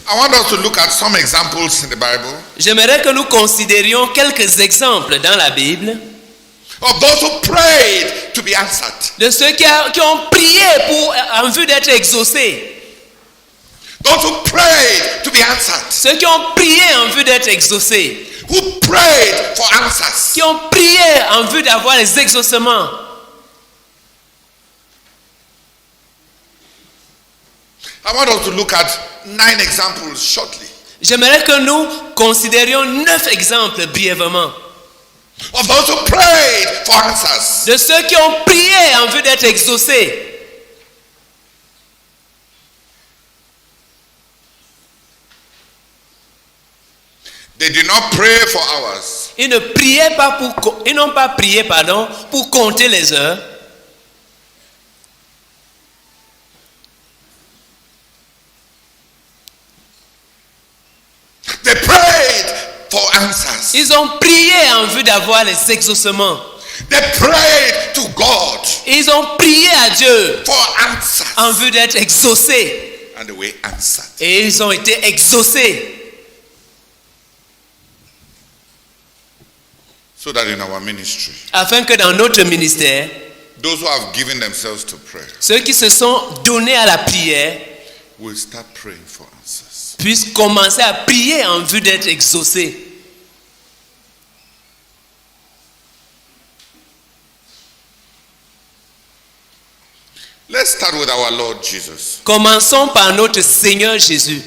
I want us to look at some examples in the Bible J'aimerais que nous considérions quelques exemples dans la Bible of those who prayed to be answered. de ceux qui ont prié en vue d'être exaucés. Those who prayed to be answered. Ceux qui ont prié en vue d'être exaucés. Who prayed for answers. Qui ont prié en vue d'avoir les exaucements. I want us to look at 9 examples shortly. J'aimerais que nous considérions 9 exemples brièvement. Of those who prayed for answers. De ceux qui ont prié en vue d'être exaucés. They did not pray for hours. Ils n'ont pas prié pour compter les heures. They prayed for answers. Ils ont prié en vue d'avoir les exaucements. They prayed to God. Ils ont prié à Dieu for answers. en vue d'être exaucés. And they were answered. Et ils ont été exaucés. So that in our ministry, Afin que dans notre ministère, those who have given themselves to prayer ceux qui se sont donnés à la prière will start praying for answers. puissent commencer à prier en vue d'être exaucés. Let's start with our Lord Jesus. Commençons par notre Seigneur Jésus.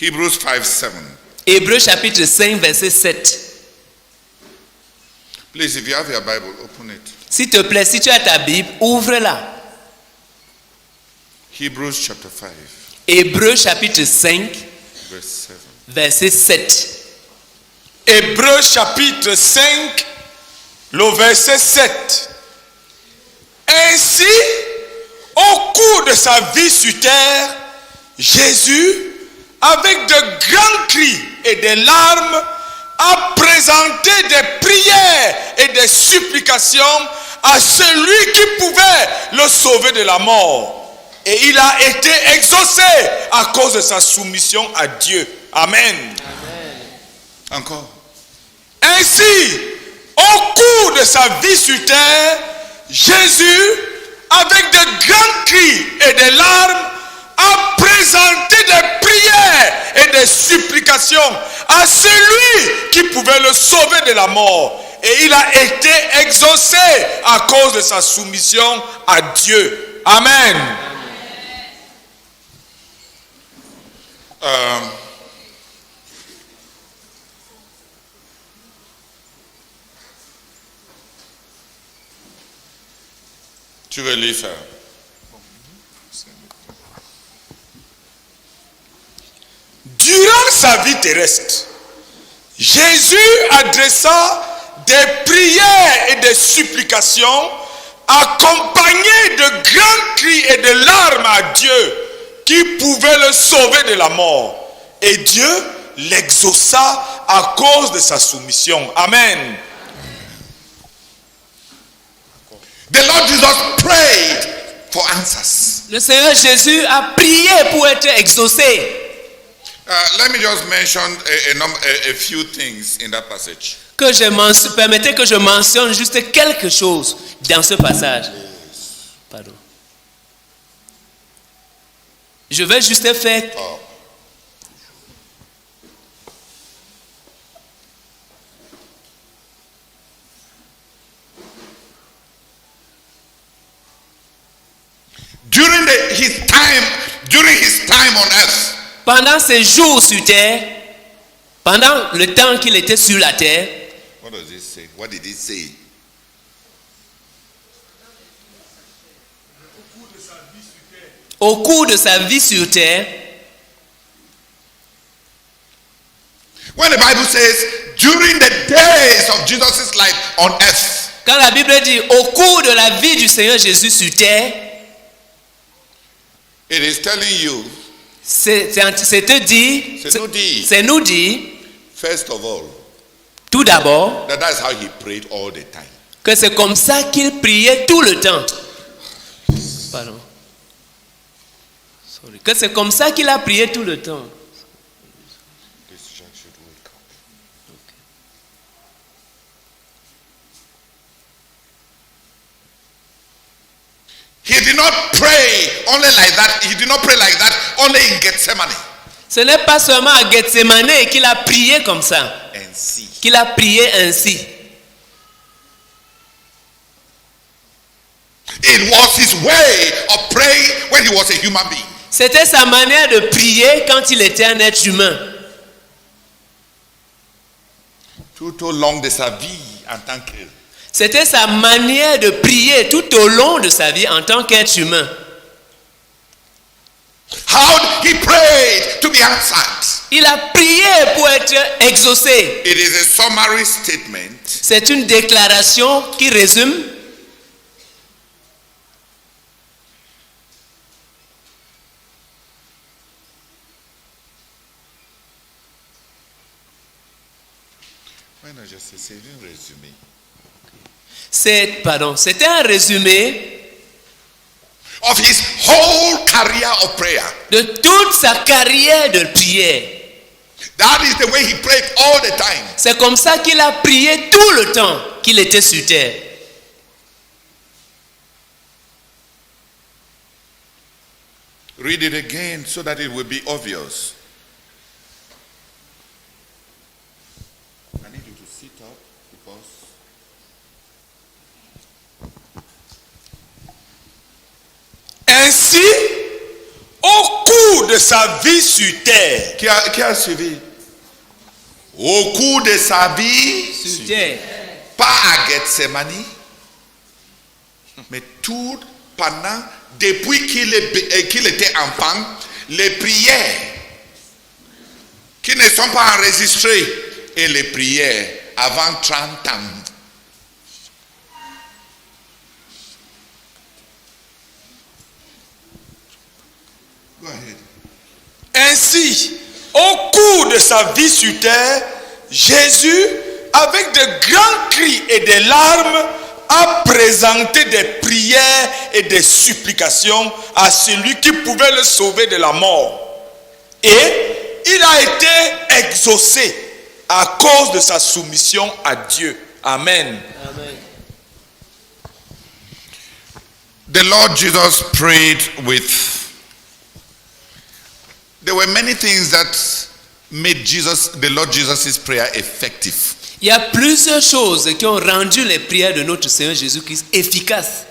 Hebrews 5:7. Hébreux chapitre 5 verset 7. Please, if you have your Bible, open it. S'il te plaît, si tu as ta Bible, ouvre-la. Hebrews chapter 5, Hébreux chapitre 5 verse 7. verset 7. Hébreux chapitre 5, le verset 7. Ainsi, au cours de sa vie sur terre, Jésus, avec de grands cris et des larmes, a présenté des prières et des supplications à celui qui pouvait le sauver de la mort. Et il a été exaucé à cause de sa soumission à Dieu. Amen. Encore. Ainsi, au cours de sa vie sur terre, Jésus, avec de grands cris et des larmes, a présenté des prières et des supplications à celui qui pouvait le sauver de la mort. Et il a été exaucé à cause de sa soumission à Dieu. Amen. Tu veux lire ça? Durant sa vie terrestre, Jésus adressa des prières et des supplications accompagnées de grands cris et de larmes à Dieu qui pouvait le sauver de la mort. Et Dieu l'exauça à cause de sa soumission. Amen. The Lord Jesus prayed for answers. Le Seigneur Jésus a prié pour être exaucé. Let me just mention a few things in that passage. Permettez que je mentionne juste quelque chose dans ce passage. Pardon. Je vais juste faire. During his time on earth, Pendant ses jours sur terre, pendant le temps qu'il était sur la terre, what does it say? What did it say? au cours de sa vie sur terre, When the Bible says during the days of Jesus' life on earth, quand la Bible dit au cours de la vie du Seigneur Jésus sur terre, it is telling you, c'est nous dire, first of all, tout d'abord, that's how he prayed all the time. que c'est comme ça qu'il priait tout le temps. Pardon. Que c'est comme ça qu'il a prié tout le temps. He did not pray only like that. He did not pray like that only in Gethsemane. Ce n'est pas seulement à Gethsemane qu'il a prié comme ça, Ainsi. qu'il a prié ainsi. It was his way of praying when he was a human being. C'était sa manière de prier quand il était un être humain. Tout au long de sa vie en tant que... C'était sa manière de prier tout au long de sa vie en tant qu'être humain. How he prayed to be answered. Il a prié pour être exaucé. It is a summary statement C'est une déclaration qui résume c'est un résumé. C'était un résumé Of his whole career of prayer. de toute sa carrière de prière. That is the way he prayed all the time. C'est comme ça qu'il a prié tout le temps qu'il était sur terre. Read it again so that it will be obvious. I need you to sit up because Ainsi, au cours de sa vie sur terre, qui a suivi? Au cours de sa vie, Sur terre. pas à Gethsemane, mais tout pendant, depuis qu'il était enfant, les prières qui ne sont pas enregistrées et les prières avant 30 ans. Go ahead. ainsi, au cours de sa vie sur terre, Jésus, avec de grands cris et des larmes, a présenté des prières et des supplications à celui qui pouvait le sauver de la mort. Et il a été exaucé à cause de sa soumission à Dieu. Amen. Amen. The Lord Jesus prayed with. There were many things that made the Lord Jesus' prayer effective. Il y a plusieurs choses qui ont rendu les prières de notre Seigneur Jésus-Christ efficaces.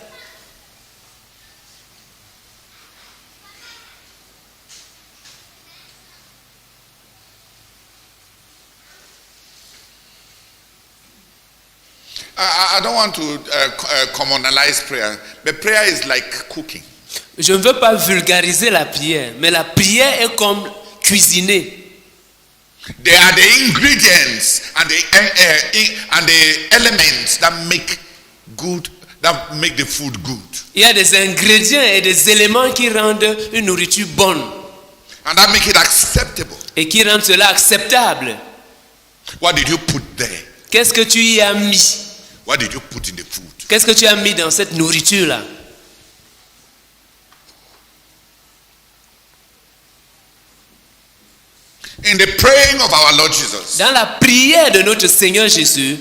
I don't want to communalize prayer, but prayer is like cooking. Je ne veux pas vulgariser la prière, mais la prière est comme cuisiner. They are the ingredients and the elements that make the food good. Il y a des ingrédients et des éléments qui rendent une nourriture bonne And that make it acceptable. et qui rendent cela acceptable. What did you put there? Qu'est-ce que tu y as mis? What did you put in the food? Qu'est-ce que tu as mis dans cette nourriture-là? In the praying of our Lord Jesus, Dans la prière de notre Seigneur Jésus,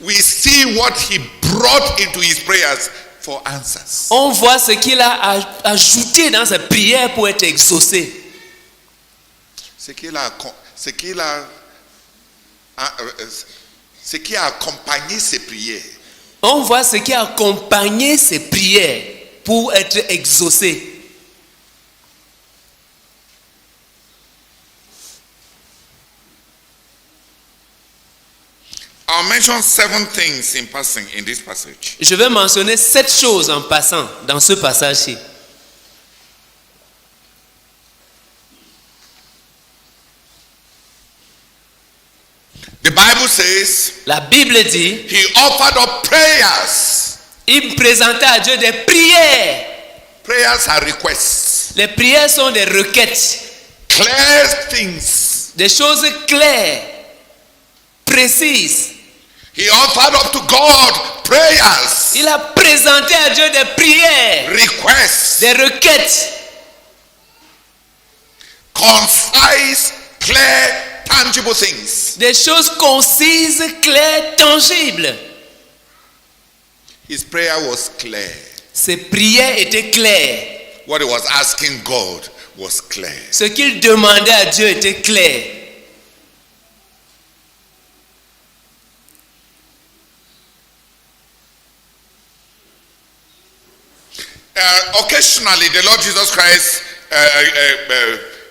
we see what he brought into his prayers for answers. on voit ce qu'il a ajouté dans sa prière pour être exaucé. Ce qui a accompagné ses prières. On voit ce qui a accompagné ses prières pour être exaucé. I'll mention 7 things in passing in this passage. Je vais mentionner 7 choses en passant dans ce passage-ci. The Bible says La Bible dit, he offered up prayers. il présentait à Dieu des prières. Prayers are requests. Les prières sont des requêtes, Clear things. des choses claires, précises. He offered up to God prayers. Il a présenté à Dieu des prières, Requests. des requêtes, Concise, clear, tangible things. des choses concises, claires, tangibles. His prayer was clear. Ses prières étaient claires. What he was asking God was clear. Ce qu'il demandait à Dieu était clair. Occasionally, the Lord Jesus Christ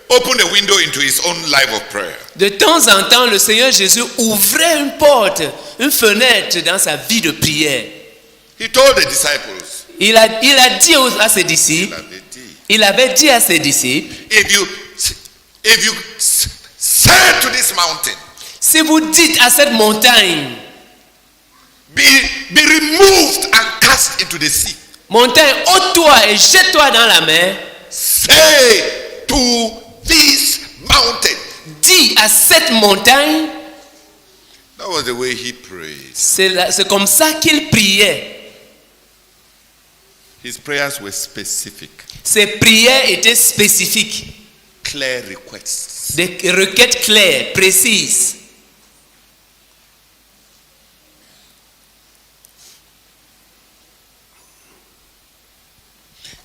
opened a window into his own life of prayer. De temps en temps, le Seigneur Jésus ouvrait une porte, une fenêtre dans sa vie de prière. He told the disciples, Il a dit à ses disciples, il avait dit à ses disciples, if you say to this mountain, si vous dites à cette montagne, be removed and cast into the sea. montagne, ôte-toi et jette-toi dans la mer, Say to this mountain. dis à cette montagne, That was the way he prayed. c'est comme ça qu'il priait. His prayers were specific, Ses prières étaient spécifiques, clear requests. des requêtes claires, précises.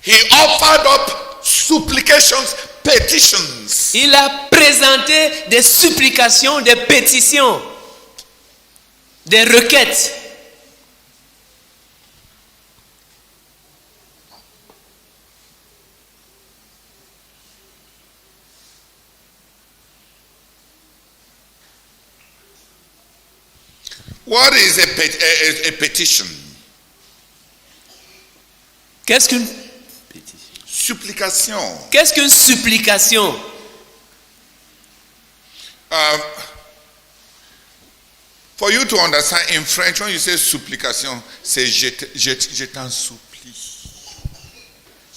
He offered up supplications, petitions. Il a présenté des supplications, des pétitions, des requêtes. What is a petition? Qu'est-ce qu'une Supplication. Qu'est-ce qu'une supplication? For you to understand, in French, when you say supplication, c'est je t'en supplie.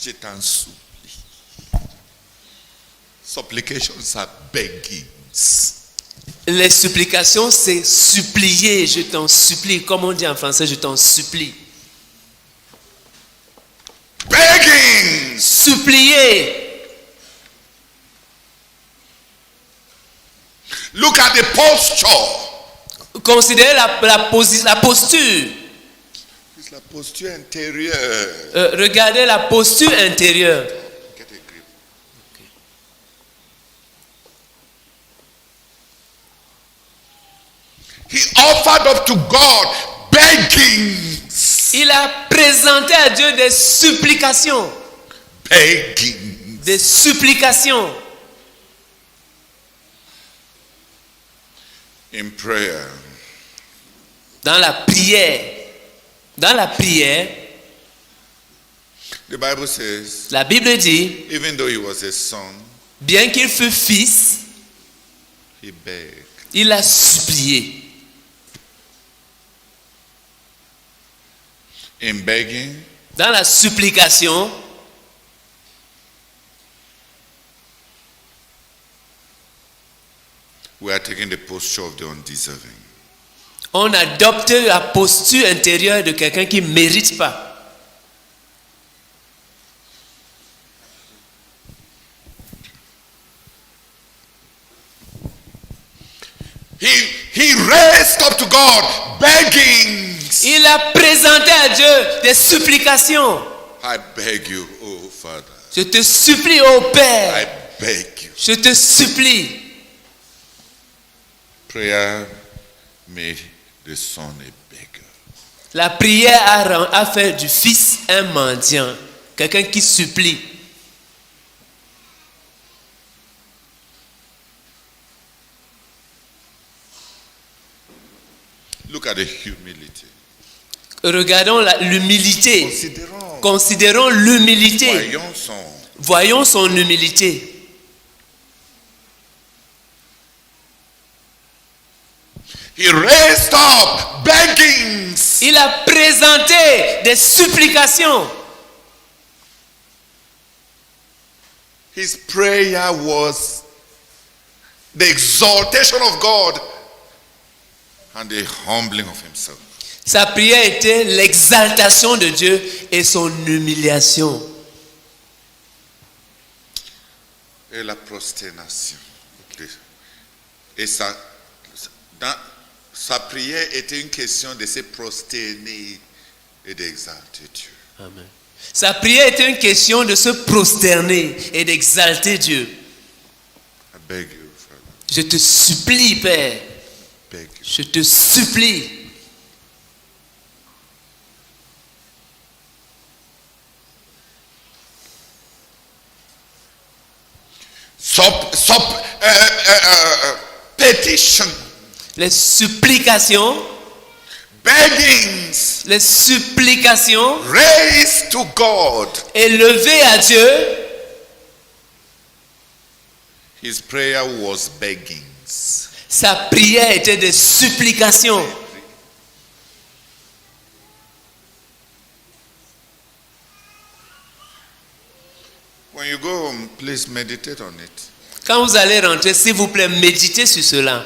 Je t'en supplie. Supplications are beggings. Les supplications, c'est supplier, je t'en supplie. Comme on dit en français, je t'en supplie. Begging. Supplier. Look at the posture. Considérez la posture. It's la posture intérieure. Regardez la posture intérieure. Get a grip. He offered up to God beggings. Il a présenté à Dieu des supplications. Begging. Des supplications. In prayer, Dans la prière. Dans la prière, the Bible says, la Bible dit, even though he was a son, bien qu'il fût fils, he begged. il a supplié. In begging, Dans la supplication, we are taking the posture of the undeserving. on adopte la posture intérieure de quelqu'un qui ne mérite pas. He raised up to God beggings. Il a présenté à Dieu des supplications. I beg you, oh Father. Je te supplie, ô Père. I beg you. Je te supplie. Prayer made the son a beggar. La prière a fait du fils un mendiant. Quelqu'un qui supplie. Look at the humility. Regardons l'humilité. Considérons. Considérons l'humilité. Voyons son. Voyons son humilité. He raised up beggings. Il a présenté des supplications. His prayer was the exaltation of God and the humbling of himself. Sa prière était l'exaltation de Dieu et son humiliation. Et la prosternation. Et sa prière était une question de se prosterner et d'exalter Dieu. Amen. Sa prière était une question de se prosterner et d'exalter Dieu. I beg you, Father. Je te supplie, Père. Beg you. Je te supplie. Petition, Les supplications, beggings, les supplications raised to God. élevées à Dieu. His prayer was beggings. Sa prière était des supplications. When you go home, please meditate on it. Quand vous allez rentrer, s'il vous plaît, méditez sur cela.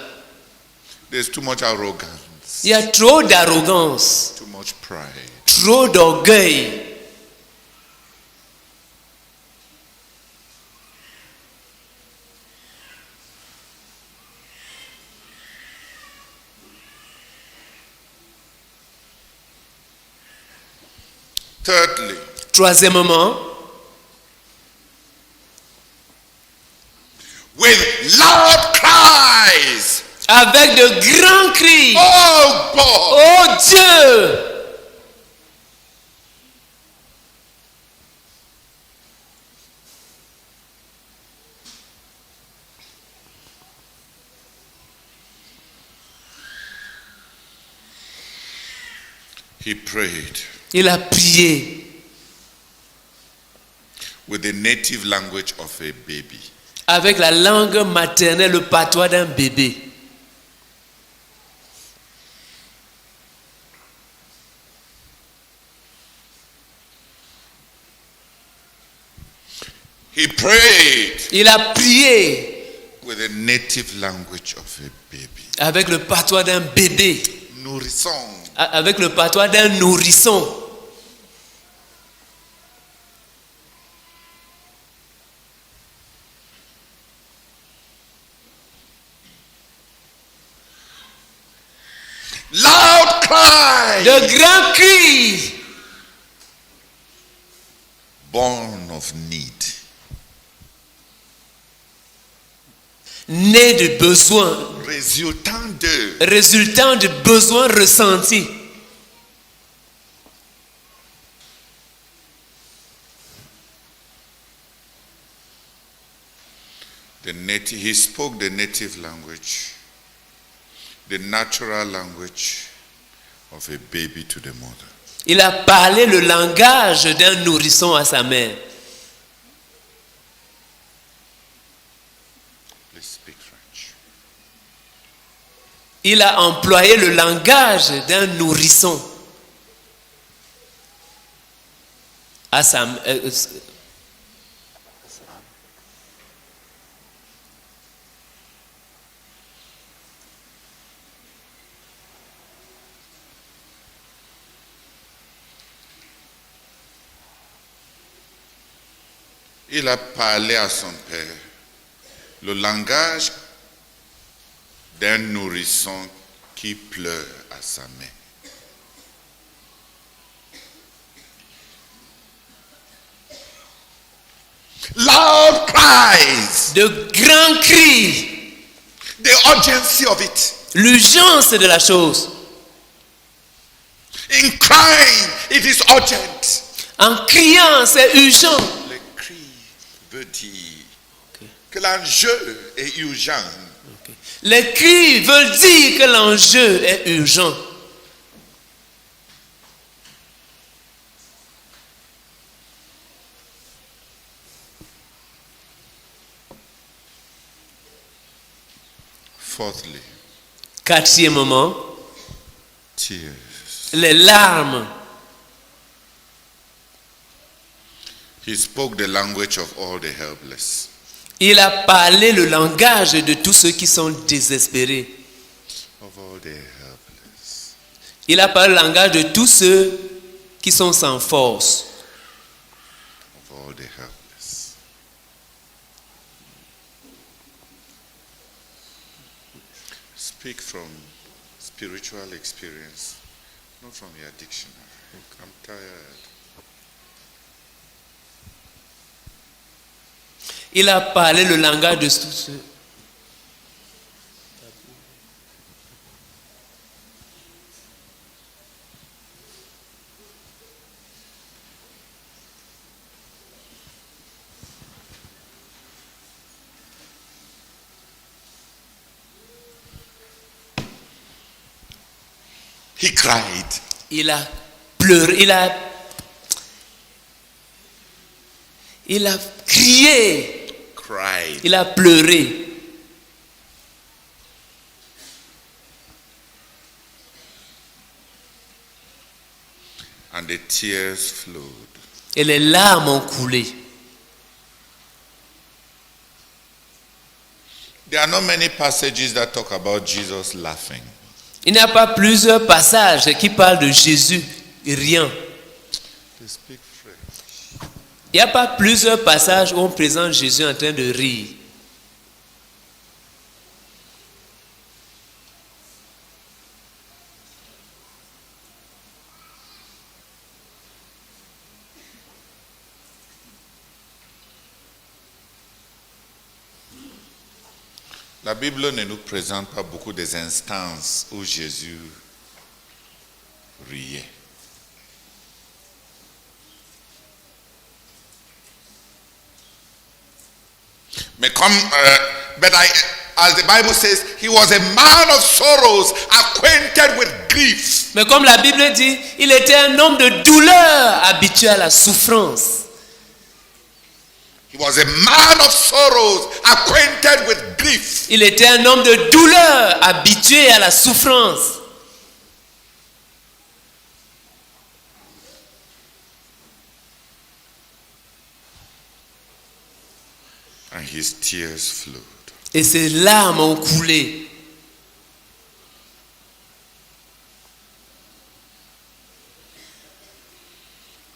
There's too much arrogance, Il y a trop d'arrogance, too much pride. trop d'orgueil. Thirdly, Troisièmement, with loud cries, avec de grands cris. oh God, Oh Dieu! he prayed Il a prié with the native language of a baby. avec la langue maternelle, le patois d'un bébé. He prayed Il a prié with the native language of a baby. avec le patois d'un bébé, Nourrisson. avec le patois d'un nourrisson. Loud cry, De grands cris, born of need. nés de besoins, Résultant de résultant de besoins ressentis. he spoke the native language, the natural language of a baby to the mother. Il a parlé le langage d'un nourrisson à sa mère. Please speak French. Il a employé le langage d'un nourrisson à sa Il a parlé à son père le langage d'un nourrisson qui pleure à sa mère. Loud cries, de grands cris, the urgency of it. l'urgence de la chose. In crying, it is urgent. En criant, c'est urgent. Le cri veut dire que l'enjeu est urgent. Les cris veulent dire que l'enjeu est urgent. Fourthly, Quatrièmement, tears. les larmes. He spoke the language of all the helpless. Il a parlé le langage de tous ceux qui sont désespérés. Of all the helpless. Il a parlé le langage de tous ceux qui sont sans force. Of all the helpless. Speak from spiritual experience, not from your dictionary. I'm tired. Il a parlé le langage de tous ceux. He cried. Il a pleuré, il a crié, Cried. il a pleuré. And the tears flowed. Et les larmes ont coulé. There are not many passages that talk about Jesus laughing. Il n'y a pas plusieurs passages qui parlent de Jésus, rien. They speak French. Il n'y a pas plusieurs passages où on présente Jésus en train de rire. La Bible ne nous présente pas beaucoup des instances où Jésus riait. Mais comme, as the Bible says, he was a man of sorrows, acquainted with grief. Mais comme la Bible dit, il était un homme de douleur, habitué à la souffrance. He was a man of sorrows, acquainted with grief. Il était un homme de douleur, habitué à la souffrance. And his tears flowed. Et ses larmes ont coulé.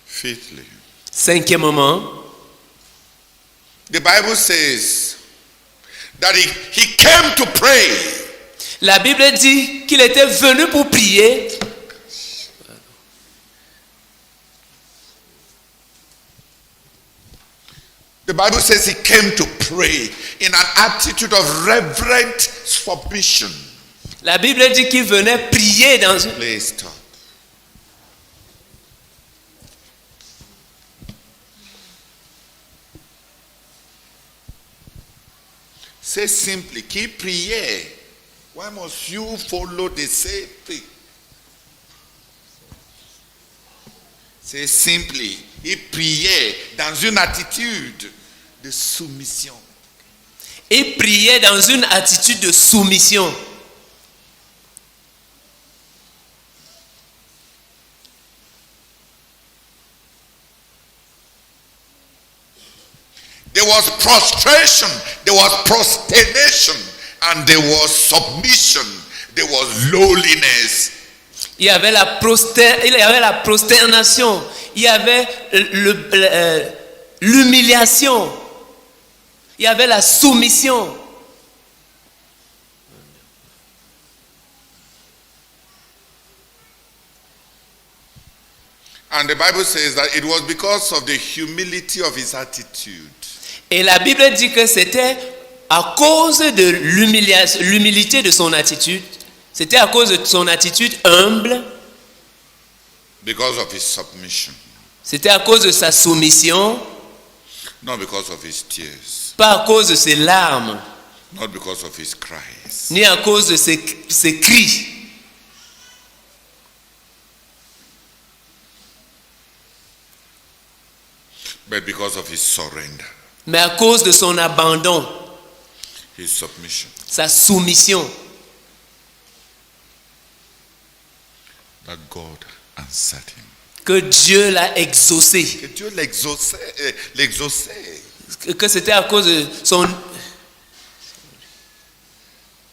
Fifthly, Cinquièmement, the Bible says that he came to pray. la Bible dit qu'il était venu pour prier. The Bible says he came to pray in an attitude of reverent submission. La Bible dit qu'il venait prier dans une... Please stop. Say simply, qui priait. Why must you follow the same thing? Say simply, il priait dans une attitude de soumission. Il priait dans une attitude de soumission. There was prostration, there was prosternation, and there was submission, there was lowliness. Il y avait la prosternation, il y avait l'humiliation, il y avait la soumission. And the Bible says that it was because of the humility of his attitude. Et la Bible dit que c'était à cause de l'humilité de son attitude. C'était à cause de son attitude humble. Because of his submission. C'était à cause de sa soumission. Not because of his tears. Pas à cause de ses larmes. Not because of his cries. Ni à cause de ses cris. But because of his surrender. Mais à cause de son abandon. His submission. Sa soumission. That God answered him. Que Dieu l'a exaucé. Que Dieu l'exauçait. Que c'était à cause de son...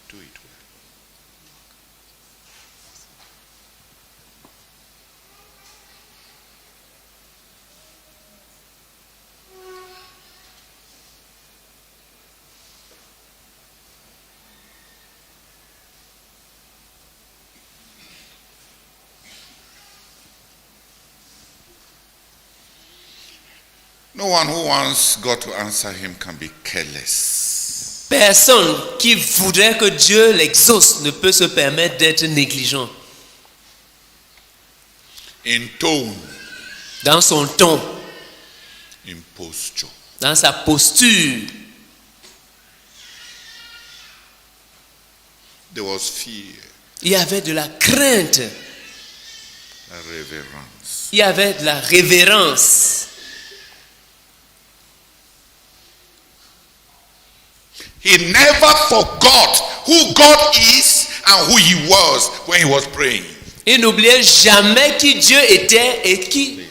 Do it well. No one who wants God to answer him can be careless. Personne qui voudrait que Dieu l'exauce ne peut se permettre d'être négligent. In tone, Dans son ton, in posture. dans sa posture, There was fear, il y avait de la crainte, a reverence. il y avait de la révérence. He never forgot who God is and who he was when he was praying. Il n'oubliait jamais qui Dieu était et qui...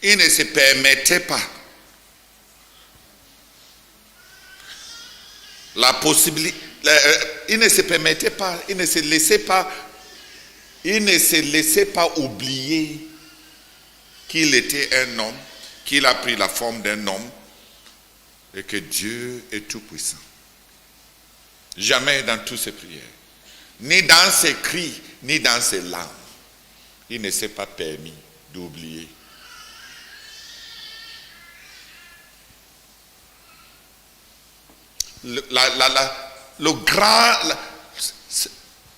Il ne se permettait pas la possibilité, il ne se permettait pas, il ne se laissait pas oublier qu'il était un homme, qu'il a pris la forme d'un homme et que Dieu est tout puissant. Jamais dans toutes ses prières, ni dans ses cris, ni dans ses larmes, il ne s'est pas permis d'oublier.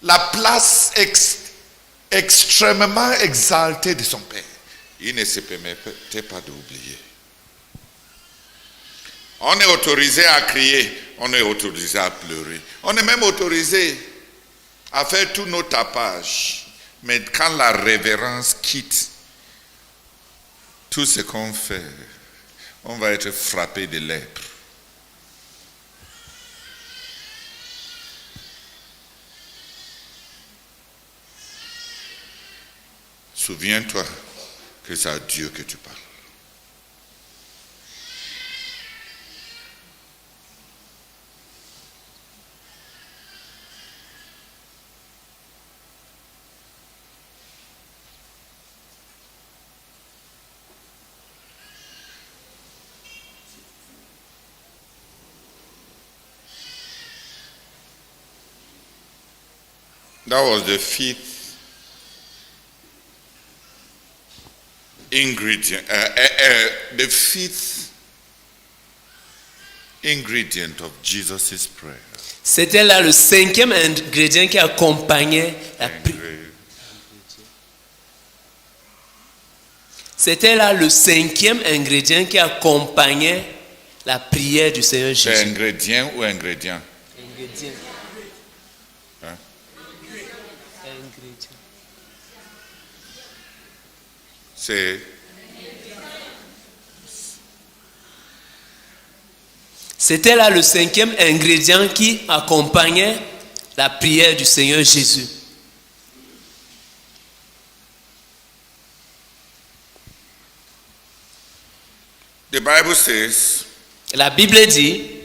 La place extrêmement exaltée de son Père. Il ne se permettait pas d'oublier. On est autorisé à crier, on est autorisé à pleurer. On est même autorisé à faire tous nos tapages. Mais quand la révérence quitte tout ce qu'on fait, on va être frappé de lèpre. Souviens-toi que c'est à Dieu que tu parles. That was the fifth ingredient, the fifth ingredient of Jesus' prayer. C'était là le cinquième ingrédient qui accompagnait la prière. C'était là le cinquième ingrédient qui accompagnait la prière du Seigneur C'est Jésus. ingrédient ou ingrédient? Ingrédient. Hein? Ingrédient. C'était là le cinquième ingrédient qui accompagnait la prière du Seigneur Jésus. The Bible says, La Bible dit,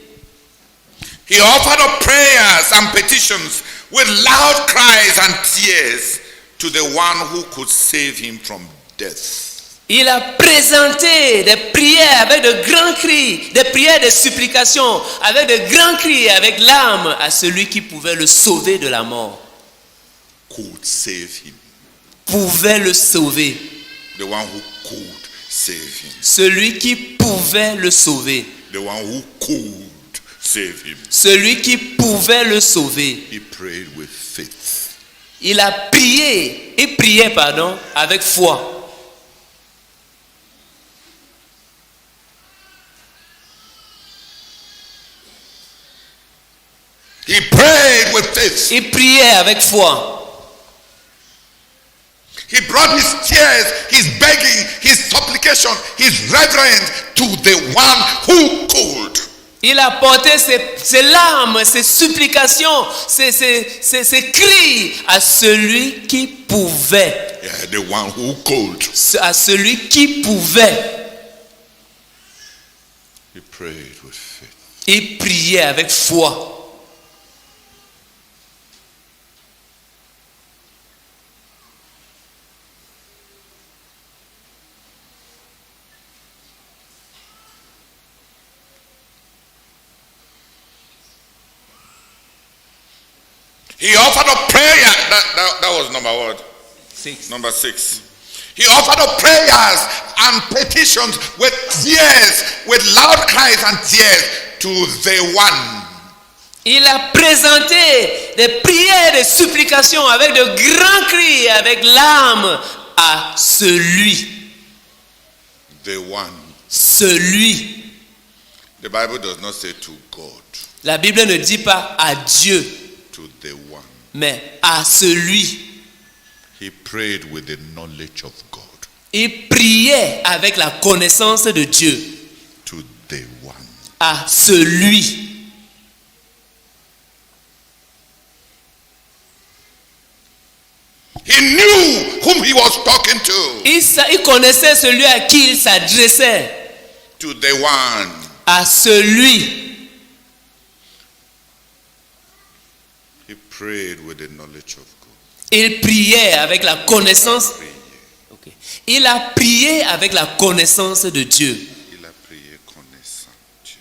he offered up prayers and petitions with loud cries and tears to the one who could save him from death. il a présenté des prières avec de grands cris, des prières de supplication, avec de grands cris, avec larmes à celui qui pouvait le sauver de la mort. Could save him. Pouvait le sauver. The one who could save him. Celui qui pouvait le sauver. The one who could save him. Celui qui pouvait le sauver. He prayed with faith. Il a prié, avec foi. He prayed with faith. Il priait avec foi. He brought his tears, his begging, his supplication, his reverence to the one who could. Il a porté ses larmes, ses supplications, ses cris à celui qui pouvait. Yeah, the one who could. À celui qui pouvait. He prayed with faith. Il priait avec foi. He offered up prayer. That was number what? 6. Number 6. He offered up prayers and petitions with tears, with loud cries and tears to the one. Il a présenté des prières, des supplications avec de grands cris, avec larmes à celui. The one. Celui. The Bible does not say to God. La Bible ne dit pas à Dieu, To the one. mais à celui. He prayed with the knowledge of God. Il priait avec la connaissance de Dieu. To the one. À celui. He knew whom he was talking to. Il connaissait celui à qui il s'adressait. To the one. À celui. He prayed with the knowledge of God. Il priait avec la connaissance. Okay. Il a prié avec la connaissance de Dieu. Il a prié connaissant Dieu.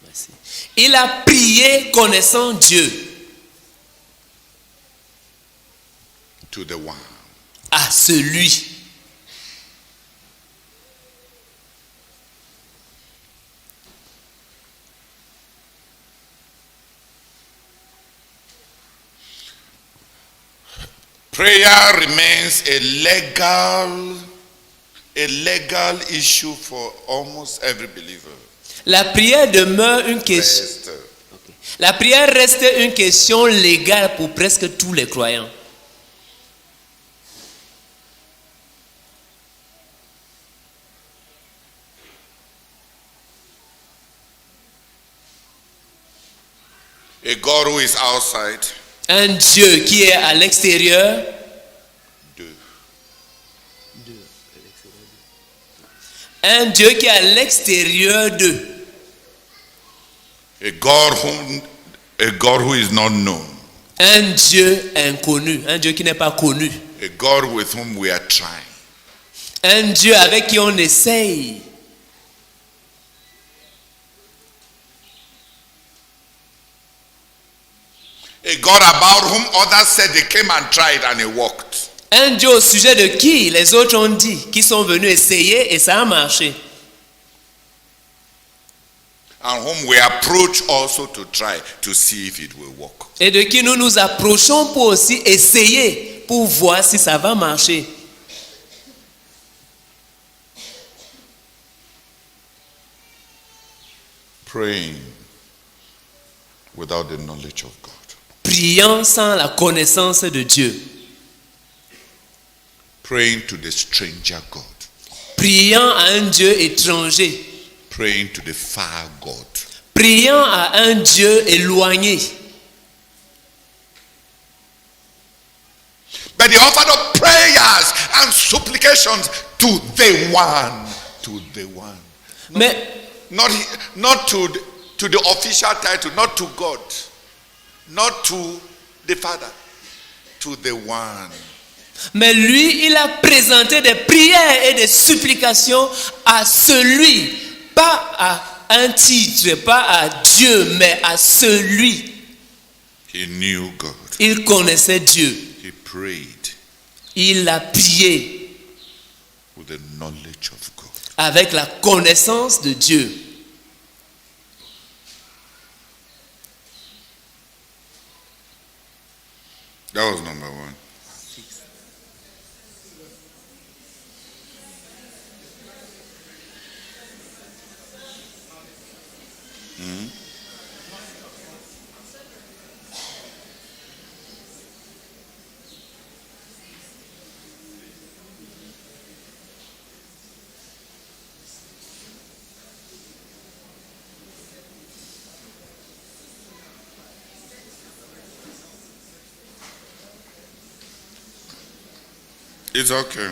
Merci. Il a prié connaissant Dieu. To the one. À celui. Prayer remains a legal issue for almost every believer. La prière demeure une question. Reste. La prière reste une question légale pour presque tous les croyants. A God who is outside. Un Dieu qui est à l'extérieur. Un Dieu qui est à l'extérieur d'eux. A God who is not known. Un Dieu inconnu. Un Dieu qui n'est pas connu. A God with whom we are trying. Un Dieu avec qui on essaye. A God about whom others said they came and tried and it worked. Un Dieu au sujet de qui les autres ont dit qu'ils sont venus essayer et ça a marché. And whom we approach also to try to see if it will work. Et de qui nous nous approchons pour aussi essayer, pour voir si ça va marcher. Praying without the knowledge of God. Priant sans la connaissance de Dieu. Praying to the stranger God. Priant à un Dieu étranger. Praying to the far God. Priant à un Dieu éloigné. But he offered up prayers and supplications to the one. To the one. Mais, Not to the official title, not to God. Not to the Father. To the one. mais lui, il a présenté des prières et des supplications à celui, pas à un titre, pas à Dieu, mais à celui. He knew God. Il connaissait Dieu. He prayed Il a prié with the knowledge of God. avec la connaissance de Dieu. That was number 1. It's okay.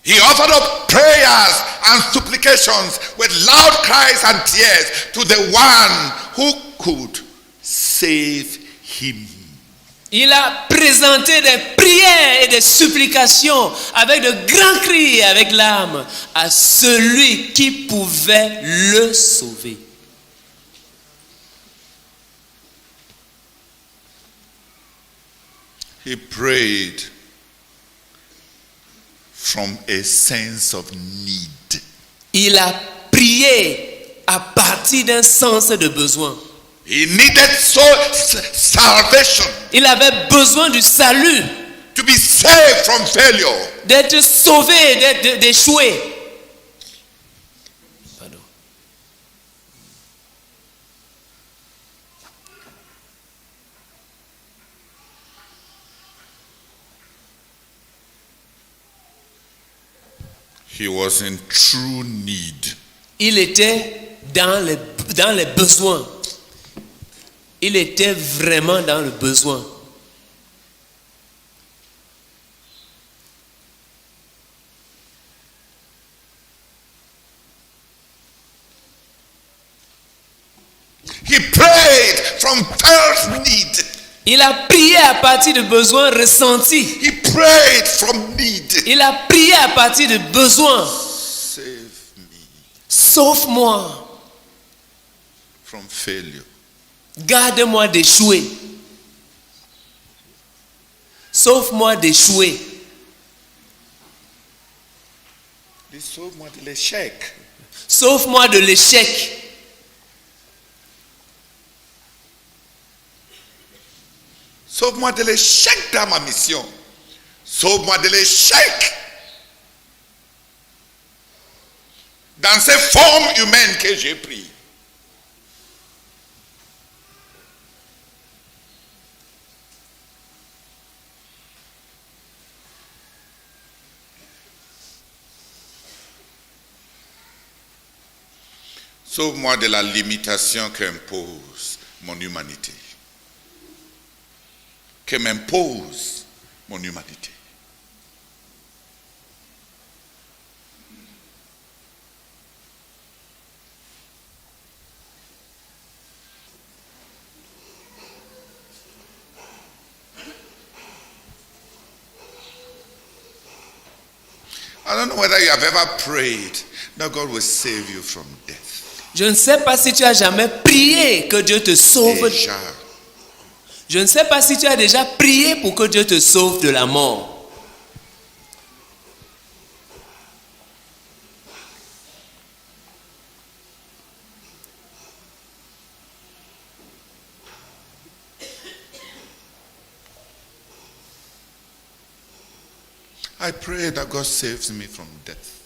He offered up prayers and supplications with loud cries and tears to the one who could save him. Il a présenté des prières et des supplications avec de grands cris et avec larmes à celui qui pouvait le sauver. He prayed from a sense of need. Il a prié à partir d'un sens de besoin. He needed salvation, Il avait besoin du salut, to be saved from failure. d'être sauvé, d'échouer. Pardon. He was in true need. Il était dans les besoins. Il était vraiment dans le besoin. He prayed from felt need. Il a prié à partir de besoins ressentis. He prayed from need. Il a prié à partir de besoins. Save me Sauve-moi. from failure. Garde-moi d'échouer. Sauve-moi d'échouer. Sauve-moi de l'échec. Sauve-moi de l'échec. Sauve-moi de l'échec dans ma mission. Sauve-moi de l'échec dans ces formes humaines que j'ai prises. Sauve-moi de la limitation qu'impose mon humanité. Que m'impose mon humanité. I don't know whether you have ever prayed that God will save you from death. Je ne sais pas si tu as jamais prié que Dieu te sauve. Déjà. Je ne sais pas si tu as déjà prié pour que Dieu te sauve de la mort. I pray that God saves me from death.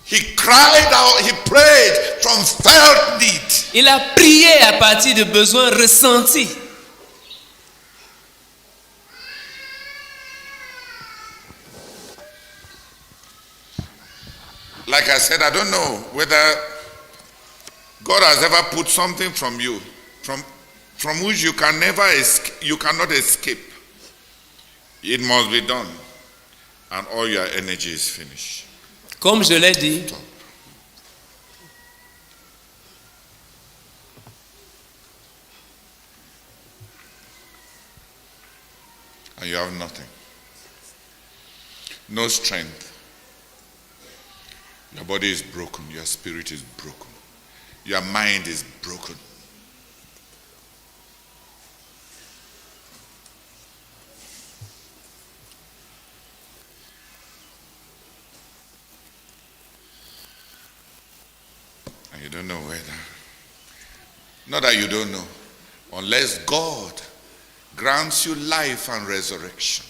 He cried out, he prayed from felt need. Il a prié à partir de besoins ressentis. Like I said, I don't know whether God has ever put something from you, from which you can never escape, you cannot escape. It must be done, and all your energy is finished. Comme je l'ai dit, And you have nothing. No strength. Your body is broken. Your spirit is broken. Your mind is broken. And you don't know whether. Not that you don't know. Unless God grants you life and resurrection.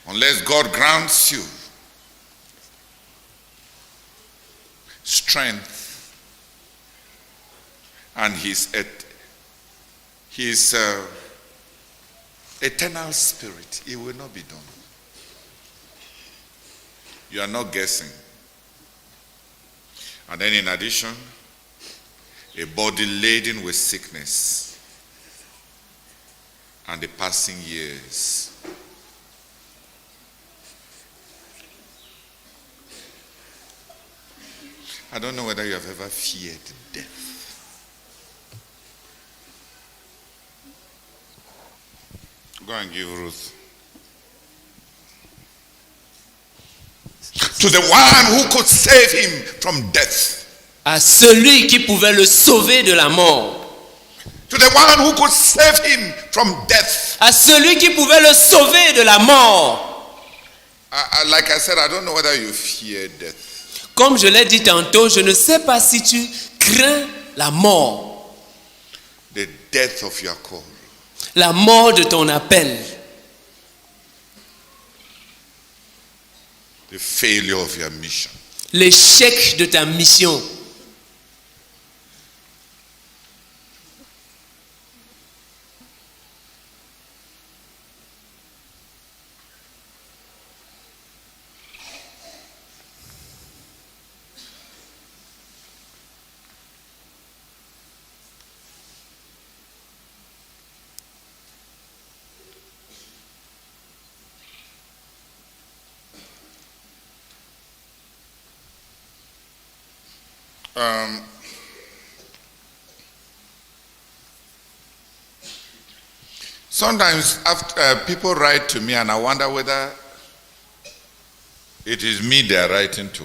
Unless God grants you strength and his eternal spirit, it will not be done. You are not guessing. And then in addition, a body laden with sickness and the passing years. I don't know whether you have ever feared death. Go and give Ruth. To the one who could save him from death. À celui qui pouvait le sauver de la mort. To the one who could save him from death. À celui qui pouvait le sauver de la mort. Like I said, I don't know whether you fear death. Comme je l'ai dit tantôt, je ne sais pas si tu crains la mort. The death of your call. La mort de ton appel. The failure of your mission. L'échec de ta mission. Sometimes after, people write to me and I wonder whether it is me they are writing to.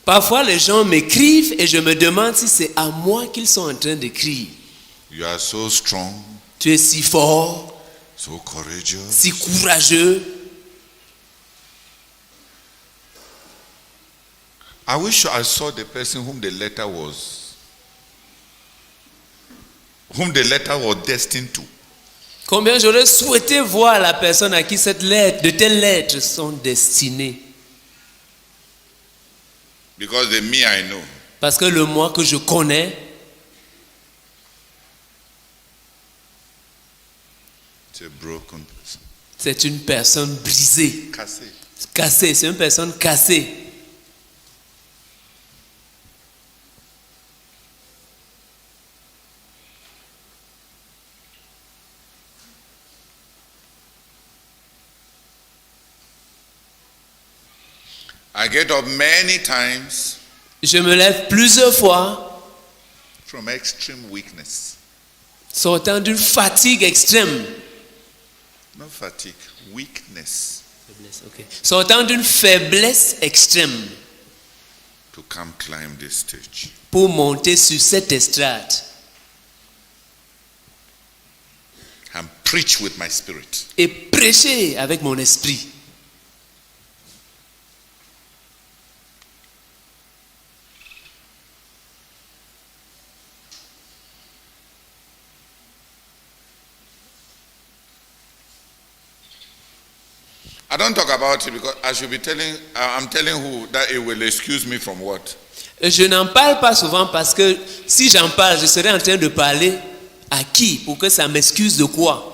Parfois, les gens m'écrivent et je me demande si c'est à moi qu'ils sont en train d'écrire. You are so strong, Tu es si fort, so courageous. si courageux. I wish I saw the person whom the letter was destined to. Combien j'aurais souhaité voir la personne à qui cette lettre, de telles lettres sont destinées. Because the me I know, Parce que le moi que je connais, it's a broken person. c'est une personne brisée, Cassé. cassée, c'est une personne cassée. I get up many times Je me lève plusieurs fois, from extreme weakness. sortant d'une fatigue extrême. Not fatigue, weakness. Sortant d'une faiblesse extrême To come climb this stage. pour monter sur cette estrade And preach with my spirit. et prêcher avec mon esprit. I don't talk about it because I should be telling, I'm telling who that it will excuse me from what? Je n'en parle pas souvent parce que si j'en parle, je serais en train de parler à qui pour que ça m'excuse de quoi?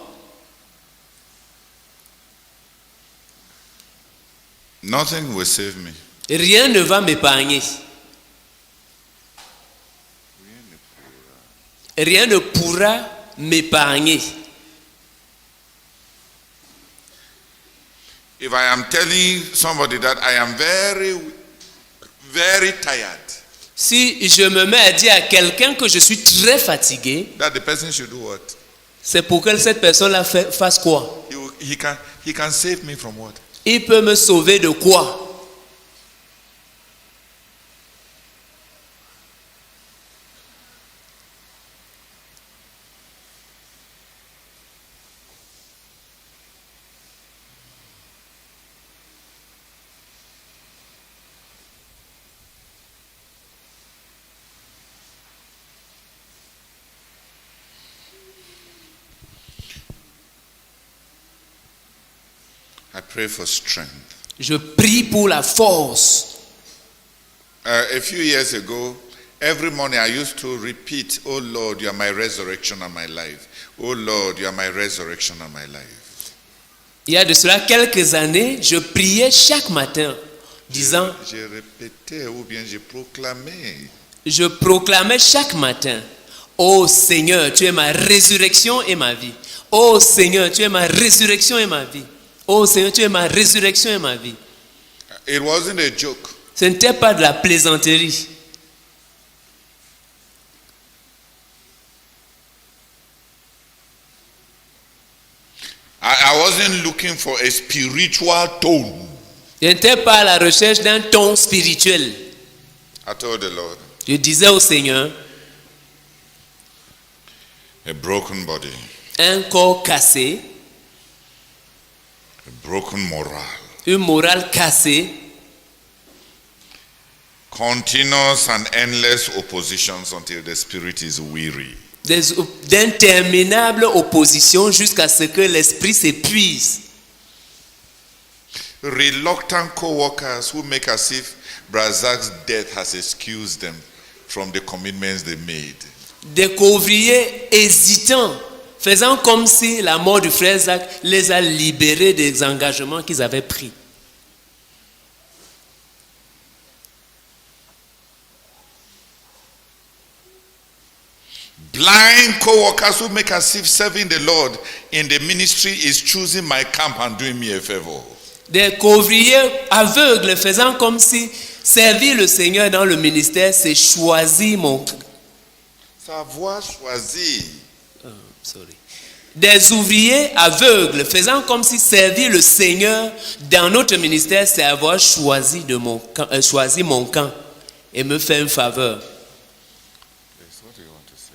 Nothing will save me. Rien ne va m'épargner. Rien ne pourra m'épargner. If I am telling somebody that I am very, very tired, Si je me mets à dire à quelqu'un que je suis très fatigué, that the person should do what? c'est pour que cette personne-là fasse quoi? He can save me from what? Il peut me sauver de quoi? I pray for strength. Je prie pour la force. A few years ago, every morning I used to repeat, "Oh Lord, you are my resurrection and my life. Oh Lord, you are my resurrection and my life." Il y a de cela quelques années, je priais chaque matin, disant, Je répétais ou bien je proclamais. je proclamais chaque matin, ô Seigneur, tu es ma résurrection et ma vie. Ô Seigneur, tu es ma résurrection et ma vie. Ô Seigneur, tu es ma résurrection et ma vie. It wasn't a joke. Ce n'était pas de la plaisanterie. I wasn't looking for a spiritual tone. Je n'étais pas à la recherche d'un ton spirituel. I told the Lord, Je disais au Seigneur, a broken body, un corps cassé, a broken moral, une morale cassée, continuous and endless oppositions until the spirit is weary. d'interminables oppositions jusqu'à ce que l'esprit s'épuise. Reluctant co-workers who make as if Brazak's death has excused them from the commitments they made. Des couvriers hésitants, faisant comme si la mort du frère Zach les a libérés des engagements qu'ils avaient pris. Blind co-workers who make as if serving the Lord in the ministry is choosing my camp and doing me a favor. Des couvriers aveugles faisant comme si servir le Seigneur dans le ministère, c'est choisir mon... Savoir choisir. Des ouvriers aveugles faisant comme si servir le Seigneur dans notre ministère, c'est avoir choisi mon camp et me faire une faveur. Yes, what do you want to say?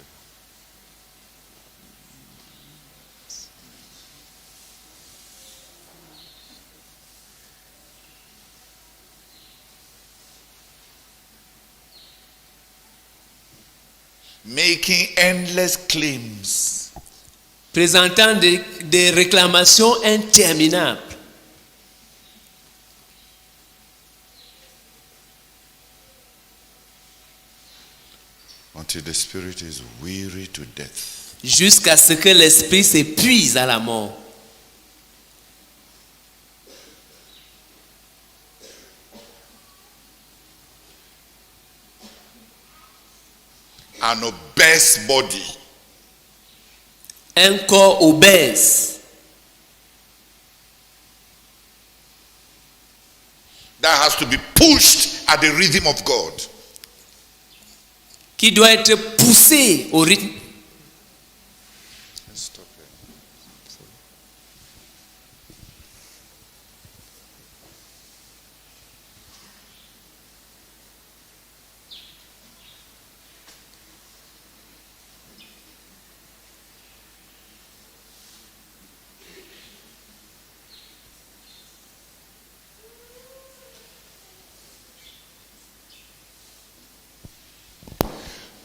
Making endless claims. Présentant des réclamations interminables. Until the spirit is weary to death. Jusqu'à ce que l'esprit s'épuise à la mort. An obese body. Un corps obèse That has to be pushed at the rhythm of God. qui doit être poussé au rythme. Stop it.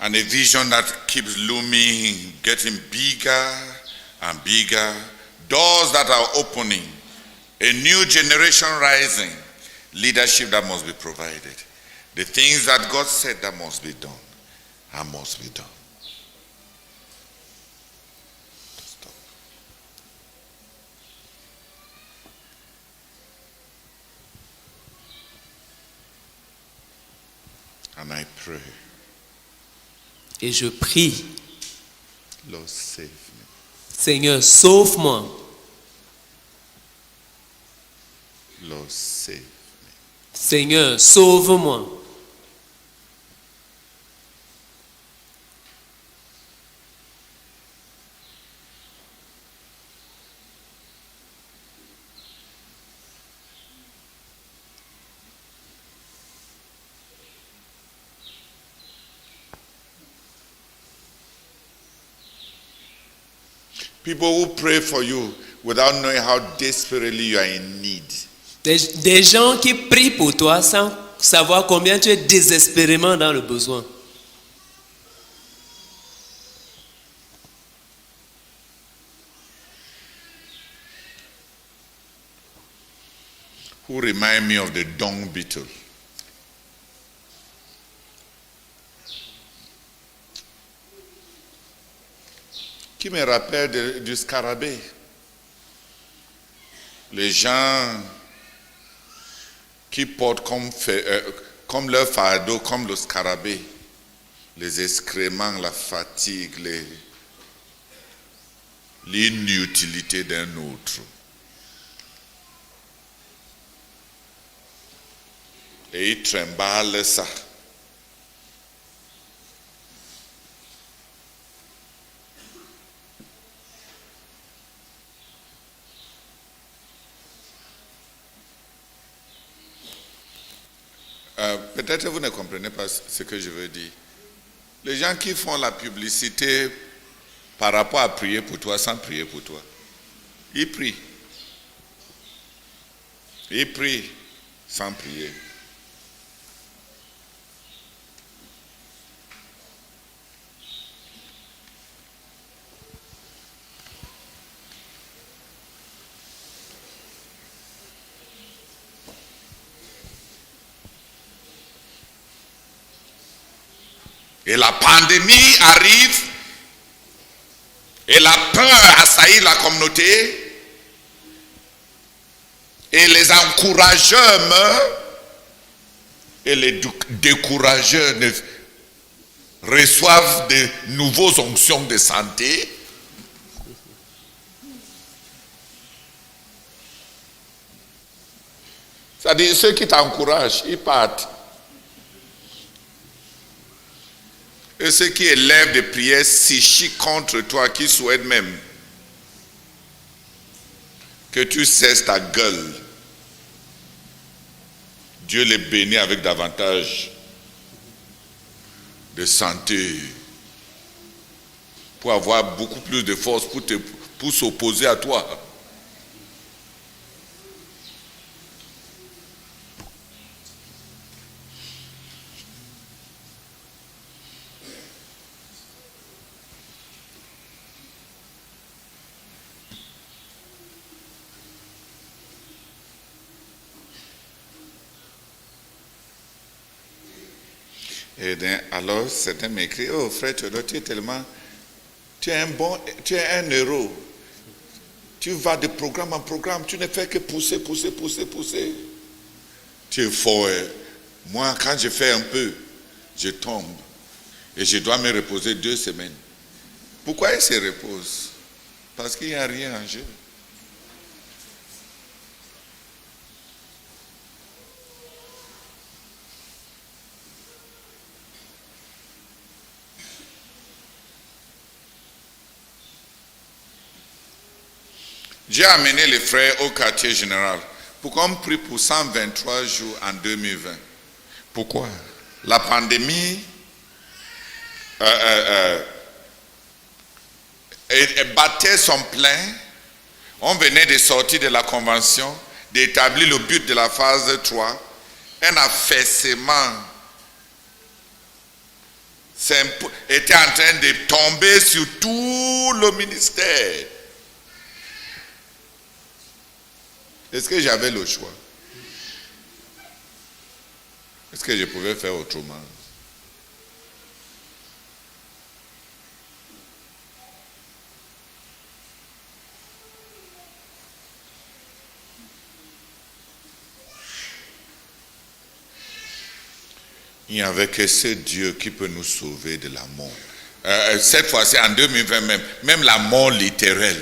And a vision that keeps looming, getting bigger and bigger. Doors that are opening. A new generation rising. Leadership that must be provided. The things that God said that must be done. And must be done. Stop. And I pray, Et je prie, Lord, save me. Seigneur, sauve-moi. Lord, save. Seigneur, sauve-moi. People who pray for you without knowing how desperately you are in need. Des gens qui prient pour toi sans savoir combien tu es désespérément dans le besoin. Who remind me of the dung beetle. Qui me rappelle du scarabée. les gens qui portent comme leur fardeau, comme le scarabée, les excréments, la fatigue, l'inutilité d'un autre. Et ils trimballent ça. Peut-être vous ne comprenez pas ce que je veux dire. Les gens qui font la publicité par rapport à prier pour toi sans prier pour toi, ils prient. Ils prient sans prier. Et la pandémie arrive et la peur assaillit la communauté et les encourageurs meurent et les décourageurs reçoivent de nouvelles onctions de santé. C'est-à-dire ceux qui t'encouragent, ils partent. Et ceux qui élèvent des prières psychiques contre toi, qui souhaitent même que tu cesses ta gueule, Dieu les bénit avec davantage de santé pour avoir beaucoup plus de force pour s'opposer à toi. Et alors certains m'écrivent, oh frère Théodore, tu es un héros. Tu vas de programme en programme, tu ne fais que pousser. Tu es fort. Moi, quand je fais un peu, je tombe. Et je dois me reposer 2 semaines. Pourquoi il se repose? Parce qu'il n'y a rien en jeu. J'ai amené les frères au quartier général pour qu'on prie pour 123 jours en 2020. Pourquoi? La pandémie battait son plein. On venait de sortir de la convention, d'établir le but de la phase 3. Un affaissement était en train de tomber sur tout le ministère. Est-ce que j'avais le choix? Est-ce que je pouvais faire autrement? Il n'y avait que ce Dieu qui peut nous sauver de la mort. Cette fois-ci, en 2020 même la mort littérale,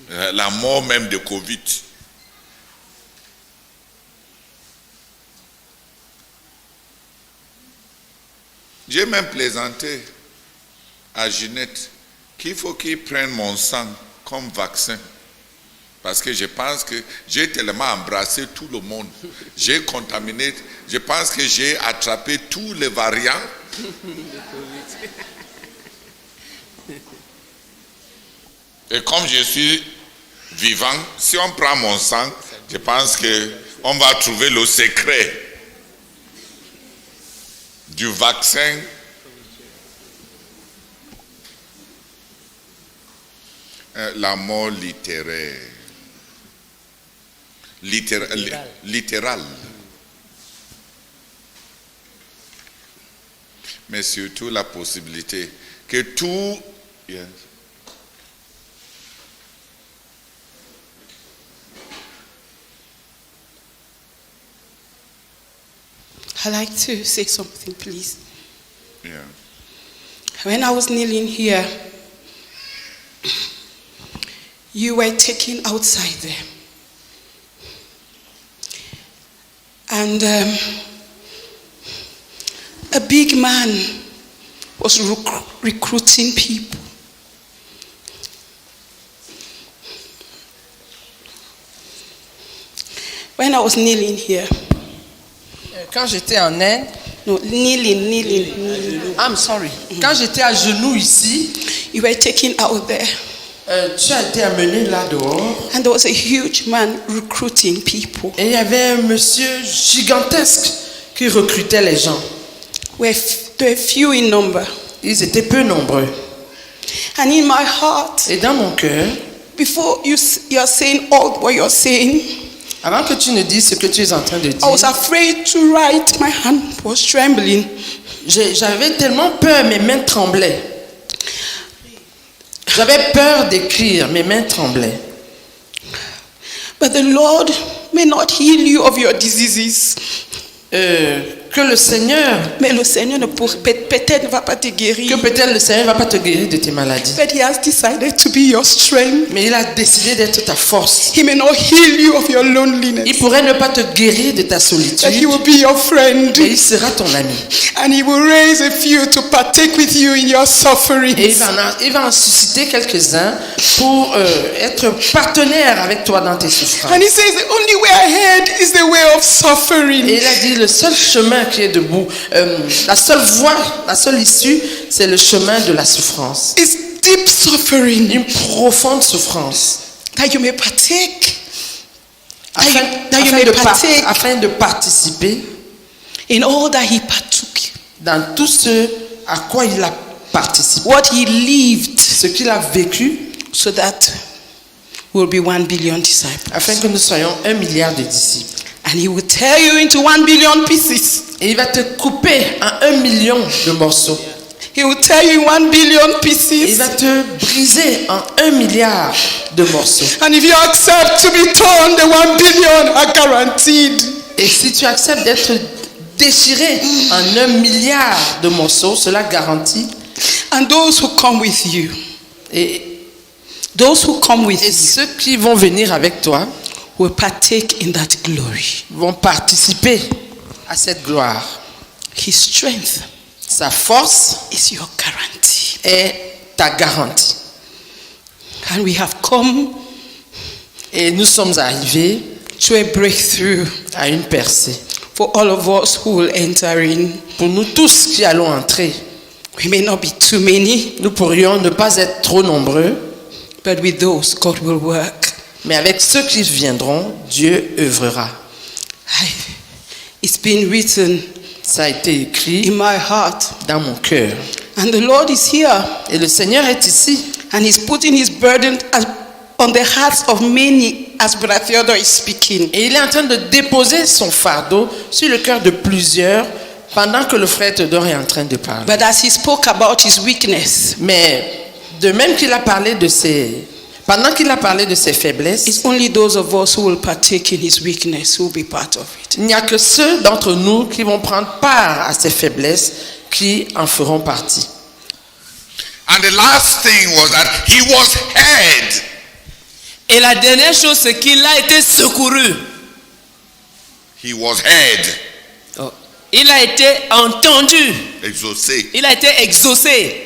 la mort même de Covid. J'ai même plaisanté à Ginette qu'il faut qu'il prenne mon sang comme vaccin. Parce que je pense que j'ai tellement embrassé tout le monde. J'ai contaminé, je pense que j'ai attrapé tous les variants. Et comme je suis vivant, si on prend mon sang, je pense qu'on va trouver le secret du vaccin. La mort littéraire. Littérale. Mais surtout la possibilité que tout... Yes. I'd like to say something, please. Yeah. When I was kneeling here, you were taken outside there. And a big man was recruiting people. When I was kneeling here, Quand j'étais en Inde, no, kneeling. I'm sorry. Quand j'étais à genoux ici, You were taken out there. tu as été amené là dehors. And there was a huge man recruiting people. Et il y avait un monsieur gigantesque qui recrutait les gens. They were few in number. Ils étaient peu nombreux. And in my heart, Et dans mon cœur, before you are saying all what you're saying, avant que tu ne dises ce que tu es en train de I was dire, afraid to write. My hand was trembling. j'avais tellement peur, mes mains tremblaient. J'avais peur d'écrire, mes mains tremblaient. But the Lord may not heal you of your diseases. Que le Seigneur, Mais le Seigneur peut-être ne va pas te guérir. que peut-être le Seigneur ne va pas te guérir de tes maladies. But He has decided to be your strength. Mais il a décidé d'être ta force. He may not heal you of your loneliness. Il pourrait ne pas te guérir de ta But He solitude, will be your friend. mais il sera ton ami. And He will raise a few to partake with you in your suffering. Et il va en susciter quelques-uns pour être partenaire avec toi dans tes souffrances. And He says the only way ahead is the way of suffering. Et il a dit, le seul chemin qui est debout, la seule voie, la seule issue, c'est le chemin de la souffrance. It's deep suffering Une profonde souffrance. that you may partake. Afin de participer In all that He partook, dans tout ce à quoi il a participé, what He lived, ce qu'il a vécu, so that we'll be 1 billion disciples. afin que nous soyons 1 milliard de disciples. And He will tear you into 1 billion pieces. Et il va te couper en 1 million de morceaux. He will tear you in 1 billion Et il pieces. va te briser en 1 milliard de morceaux. And if you accept to be torn, the 1 billion are guaranteed. Et si tu acceptes d'être déchiré en 1 milliard de morceaux, cela garantit. And those who come with you, Et you ceux qui vont venir avec toi will partake in that glory. vont participer à cette gloire. His strength Sa force is your guarantee. est ta garantie. And we have come Et nous sommes arrivés to a breakthrough à une percée. for all of us who will enter in. Pour nous tous qui allons entrer, We may not be too many, nous pourrions ne pas être trop nombreux, but with those, God will work. mais avec ceux qui viendront, Dieu œuvrera. It's been written Ça a été écrit in my heart. dans mon cœur. And the Lord is here. Et le Seigneur est ici. And He's putting His burden on the hearts of many as Brother Theodore is speaking. Et il est en train de déposer son fardeau sur le cœur de plusieurs pendant que le frère Théodore est en train de parler. But as he spoke about his weakness, Mais de même qu'il a parlé de ses... Pendant qu'il a parlé de ses faiblesses, it's only those of us who will partake in his weakness who will be part of it. il n'y a que ceux d'entre nous qui vont prendre part à ses faiblesses qui en feront partie. And the last thing was that he was heard. Et la dernière chose, c'est qu'il a été secouru. He was heard. Il a été entendu. Exaucé. Il a été exaucé.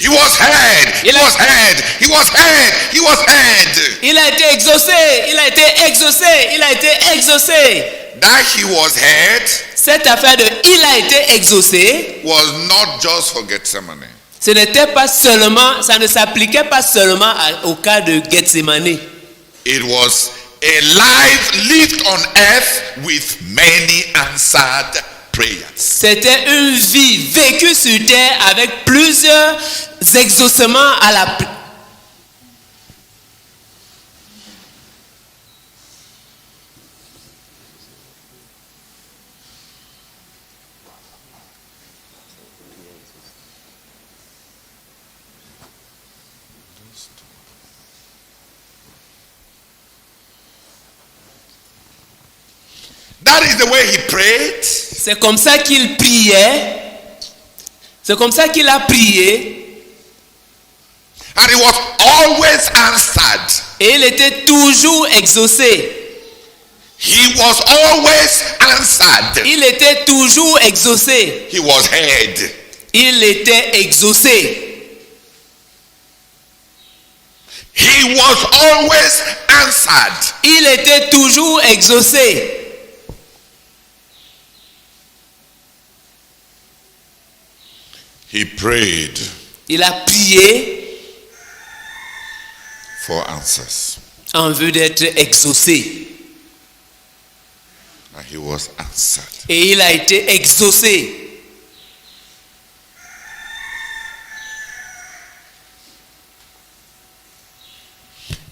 He was heard. He was heard. He was heard. He was heard. Il a été exaucé. Il a été exaucé. Il a été exaucé. That he was heard Cette affaire de il a été exaucé, was not just for Gethsemane. ce n'était pas seulement, ça ne s'appliquait pas seulement au cas de Gethsemane. It was a life lived on earth with many answered prayers. C'était une vie vécue sur terre avec plusieurs exaucements à la That is the way he prayed. C'est comme ça qu'il priait. C'est comme ça qu'il a prié. And it was always answered. Et il était toujours exaucé. He was always answered. Il était toujours exaucé. He was heard. Il était exaucé. He was always answered. Il était toujours exaucé. He prayed Il a prié for answers. en vue d'être exaucé. And he was answered. Et il a été exaucé.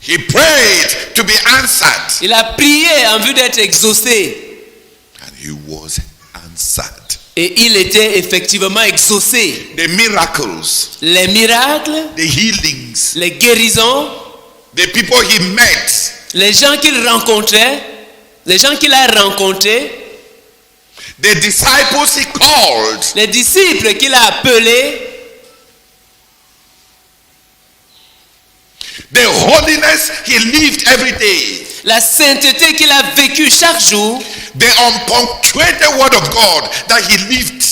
He prayed to be answered. Il a prié en vue d'être exaucé. And he was answered. Et il était effectivement exaucé. The miracles, Les miracles, the healings, les guérisons, the people he met, les gens qu'il rencontrait, les gens qu'il a rencontrés, the disciples he called, les disciples qu'il a appelés, the holiness he lived every day, la sainteté qu'il a vécue chaque jour, the unpunctuated word of God that he lived.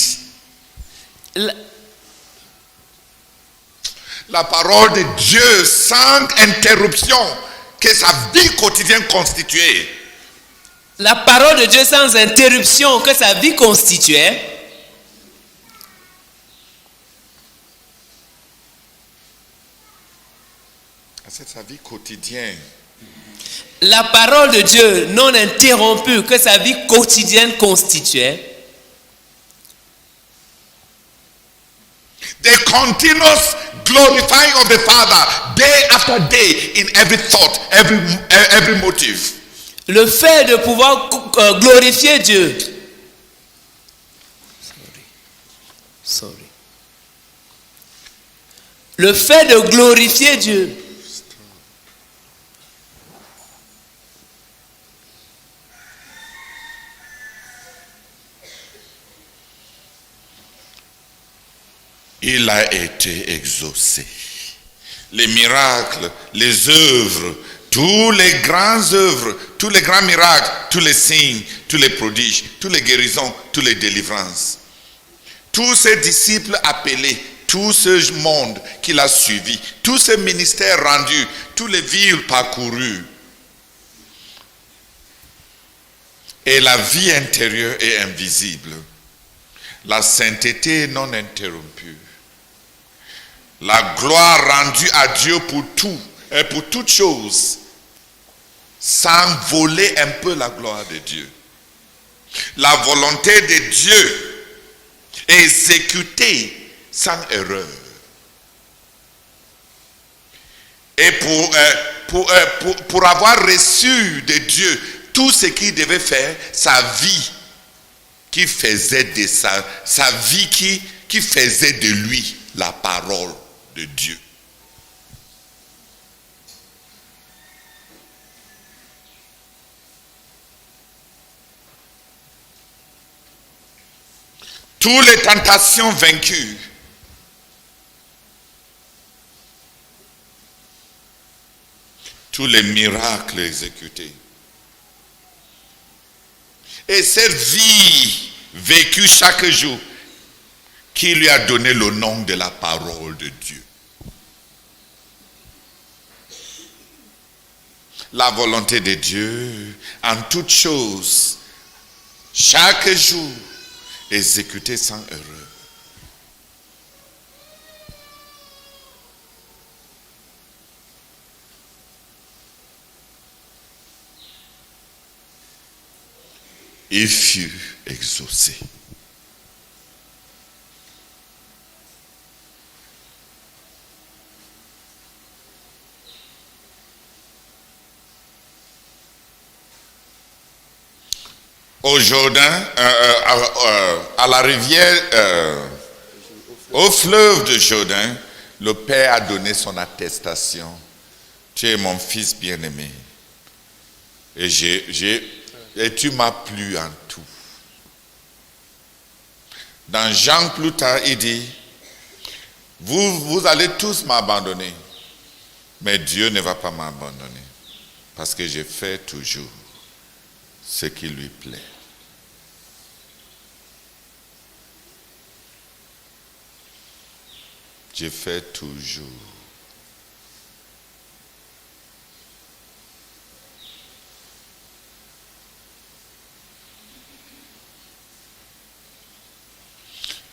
La parole de Dieu sans interruption que sa vie quotidienne constituait. la parole de Dieu sans interruption que sa vie constituait. C'est sa vie quotidienne. La parole de Dieu non interrompue que sa vie quotidienne constituait. The continuous glorifying of the Father day after day in every thought, every motive. Le fait de pouvoir glorifier Dieu. Sorry. Le fait de glorifier Dieu. Il a été exaucé. Les miracles, les œuvres, tous les grands œuvres, tous les grands miracles, tous les signes, tous les prodiges, toutes les guérisons, toutes les délivrances. Tous ces disciples appelés, tout ce monde qu'il a suivi, tous ces ministères rendus, toutes les villes parcourues. Et la vie intérieure est invisible. La sainteté non interrompue. La gloire rendue à Dieu pour tout et pour toutes choses, sans voler un peu la gloire de Dieu. La volonté de Dieu exécutée sans erreur. Et pour avoir reçu de Dieu tout ce qu'il devait faire, sa vie qui faisait de sa vie qui faisait de lui la parole de Dieu. Toutes les tentations vaincues, tous les miracles exécutés, et cette vie vécue chaque jour qui lui a donné le nom de la parole de Dieu. La volonté de Dieu en toutes choses, chaque jour, exécutée sans erreur. Il fut exaucé. Au Jourdain, à la rivière, au fleuve de Jourdain, le Père a donné son attestation. Tu es mon fils bien-aimé. Et Et tu m'as plu en tout. Dans Jean plus tard, il dit, vous allez tous m'abandonner, mais Dieu ne va pas m'abandonner, parce que je fais toujours ce qui lui plaît. Je fais toujours.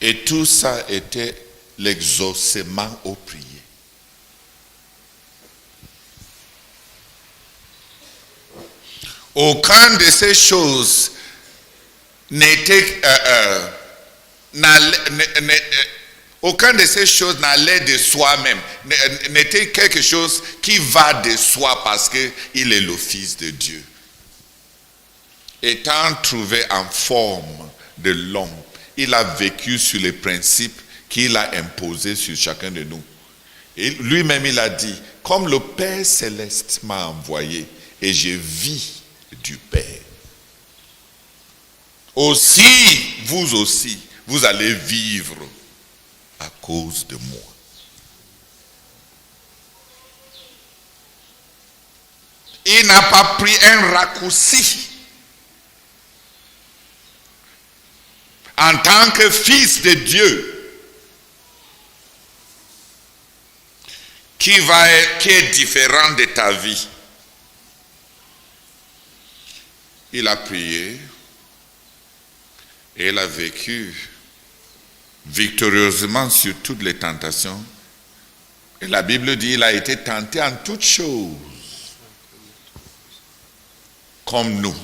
Et tout ça était l'exaucement aux prières. Aucun de ces choses n'était aucun de ces choses n'allait de soi-même, n'était quelque chose qui va de soi parce qu'il est le Fils de Dieu. Étant trouvé en forme de l'homme, il a vécu sur les principes qu'il a imposés sur chacun de nous. Et lui-même, il a dit, comme le Père Céleste m'a envoyé, et je vis du Père. Aussi, vous allez vivre à cause de moi. Il n'a pas pris un raccourci. En tant que fils de Dieu, qui est différent de ta vie. Il a prié et il a vécu victorieusement sur toutes les tentations. Et la Bible dit qu'il a été tenté en toutes choses, comme nous.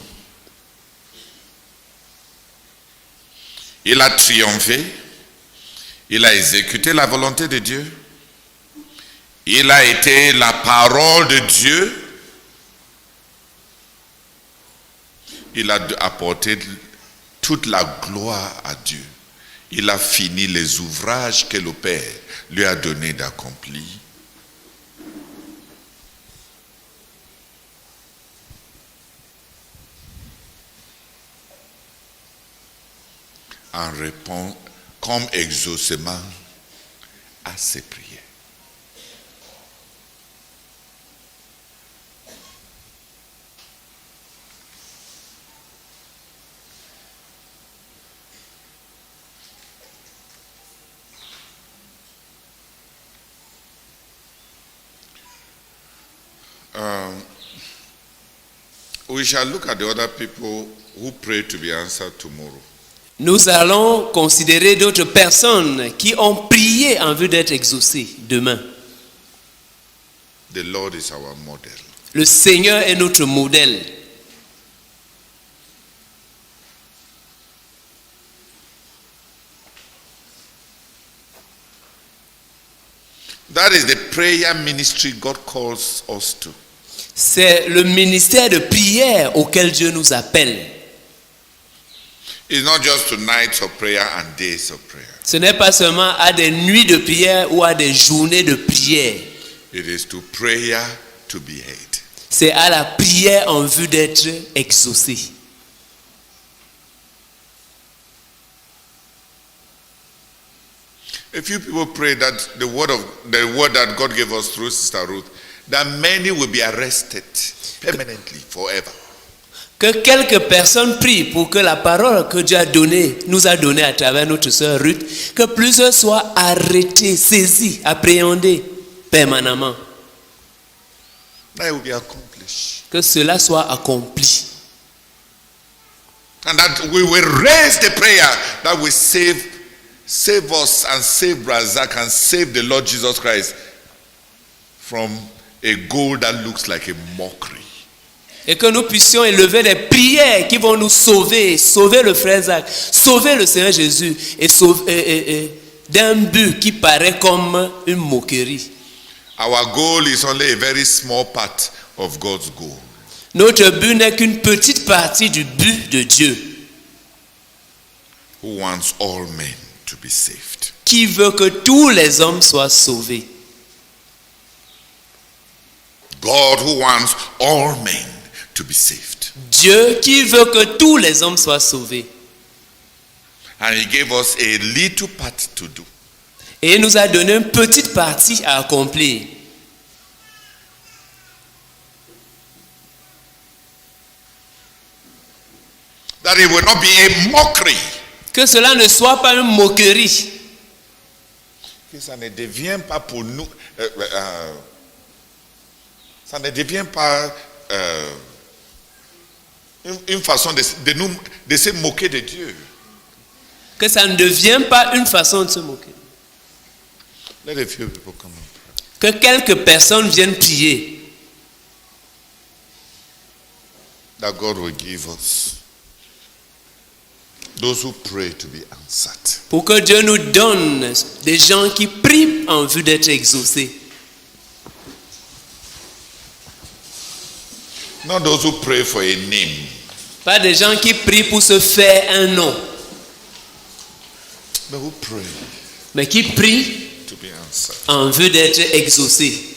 Il a triomphé, il a exécuté la volonté de Dieu, il a été la parole de Dieu, il a apporté toute la gloire à Dieu. Il a fini les ouvrages que le Père lui a donné d'accomplir. En répond comme exaucement à ses prières. We shall look at the other people who pray to be answered tomorrow. Nous allons considérer d'autres personnes qui ont prié en vue d'être exaucées demain. The Lord is our model. Le Seigneur est notre modèle. That is the prayer ministry God calls us to. C'est le ministère de prière auquel Dieu nous appelle. It's not just to nights of prayer and days of prayer. Ce n'est pas seulement à des nuits de prière ou à des journées de prière. It is to prayer to be heard. C'est à la prière en vue d'être exaucé. A few people pray that the word that God gave us through Sister Ruth, that many will be arrested permanently, forever. Que quelques personnes prient pour que la parole que Dieu nous a donnée à travers notre sœur Ruth, que plusieurs soient arrêtés, saisis, appréhendés permanemment. That will be accomplished. Que cela soit accompli. And that we will raise the prayer that will save us and save Razak and save the Lord Jesus Christ from a goal that looks like a mockery. Et que nous puissions élever des prières qui vont nous sauver, sauver le frère Zach, sauver le Seigneur Jésus et sauver d'un but qui paraît comme une moquerie. Our goal is only a very small part of God's goal. Notre but n'est qu'une petite partie du but de Dieu. Who wants all men to be saved. Qui veut que tous les hommes soient sauvés. God who wants all men to be saved. Dieu qui veut que tous les hommes soient sauvés. And he gave us a little part to do. Et il nous a donné une petite partie à accomplir. That it will not be a mockery. Que cela ne soit pas une moquerie. Que ça ne devient pas pour nous, ça ne devient pas une façon de se moquer de Dieu. Que ça ne devienne pas une façon de se moquer. Let a few people come up. Que quelques personnes viennent prier. That God will give us those who pray to be answered. Pour que Dieu nous donne des gens qui prient en vue d'être exaucés. Not those who pray for a name. Pas des gens qui prient pour se faire un nom. But who pray Mais qui prient to be answered. en vue d'être exaucés.